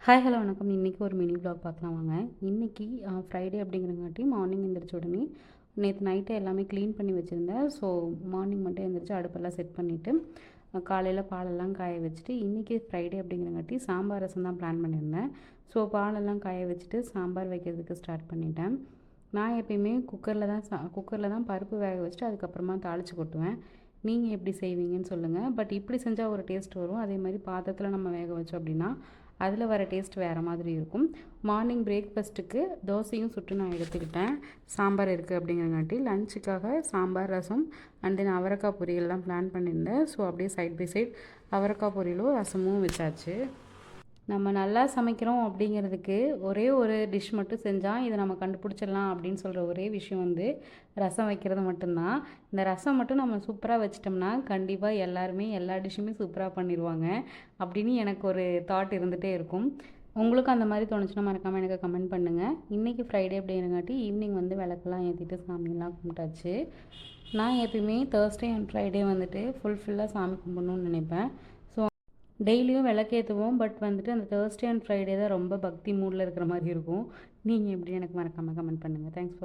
Hi hello வணக்கம். இன்றைக்கி ஒரு மினி வ்ளாக் பார்க்கலாம் வாங்க. இன்றைக்கி ஃப்ரைடே அப்படிங்கிறங்காட்டி மார்னிங் எந்திரிச்ச உடனே நேற்று நைட்டே எல்லாமே க்ளீன் பண்ணி வச்சுருந்தேன். ஸோ மார்னிங் மட்டும் எந்திரிச்சு அடுப்பெல்லாம் செட் பண்ணிவிட்டு காலையில் பாலெல்லாம் காய வச்சுட்டு இன்றைக்கி ஃப்ரைடே அப்படிங்கிறங்காட்டி சாம்பார் ரசம் தான் பிளான் பண்ணியிருந்தேன். ஸோ பாலெல்லாம் காய வச்சுட்டு சாம்பார் வைக்கிறதுக்கு ஸ்டார்ட் பண்ணிட்டேன். நான் எப்பயுமே குக்கரில் தான் பருப்பு வேக வச்சுட்டு அதுக்கப்புறமா தாளித்து கொட்டுவேன். நீங்கள் எப்படி செய்வீங்கன்னு சொல்லுங்கள். பட் இப்படி செஞ்சால் ஒரு டேஸ்ட் வரும். அதே மாதிரி பாத்திரத்தில் நம்ம வேக வச்சோம் அப்படின்னா அதில் வர டேஸ்ட் வேறு மாதிரி இருக்கும். மார்னிங் பிரேக்ஃபாஸ்ட்டுக்கு தோசையும் சுட்டு நான் எடுத்துக்கிட்டேன். சாம்பார் இருக்குது அப்படிங்கிறங்காட்டி லஞ்சுக்காக சாம்பார் ரசம் அண்ட் தென் அவரைக்காய் பொரியல் தான் பிளான் பண்ணியிருந்தேன். ஸோ அப்படியே சைட் பை சைட் அவரைக்காய் பொரியலும் ரசமும் வச்சாச்சு. நம்ம நல்லா சமைக்கிறோம் அப்படிங்கிறதுக்கு ஒரே ஒரு டிஷ் மட்டும் செஞ்சால் இதை நம்ம கண்டுபிடிச்சிடலாம் அப்படின்னு சொல்கிற ஒரே விஷயம் ரசம் வைக்கிறது மட்டும்தான். இந்த ரசம் மட்டும் நம்ம சூப்பராக வச்சிட்டோம்னா கண்டிப்பாக எல்லாருமே எல்லா டிஷ்ஷுமே சூப்பராக பண்ணிடுவாங்க அப்படின்னு எனக்கு ஒரு தாட் இருந்துகிட்டே இருக்கும். உங்களுக்கும் அந்த மாதிரி தோணுச்சுன்னா மறக்காமல் எனக்கு கமெண்ட் பண்ணுங்கள். இன்றைக்கி ஃப்ரைடே அப்படிங்கிறங்காட்டி ஈவினிங் விளக்கெல்லாம் ஏற்றிட்டு சாமியெல்லாம் கும்பிட்டாச்சு. நான் எப்பயுமே தேர்ஸ்டே அண்ட் ஃப்ரைடே ஃபுல்லாக சாமி கும்பிடணும்னு நினைப்பேன். டெய்லியும் விளக்கேற்றுவோம். பட் அந்த தேர்ஸ்டே அண்ட் ஃப்ரைடே தான் ரொம்ப பக்தி மூடில் இருக்கிற மாதிரி இருக்கும். நீங்கள் எப்படி எனக்கு மறக்காமல் கமெண்ட் பண்ணுங்கள். Thanks for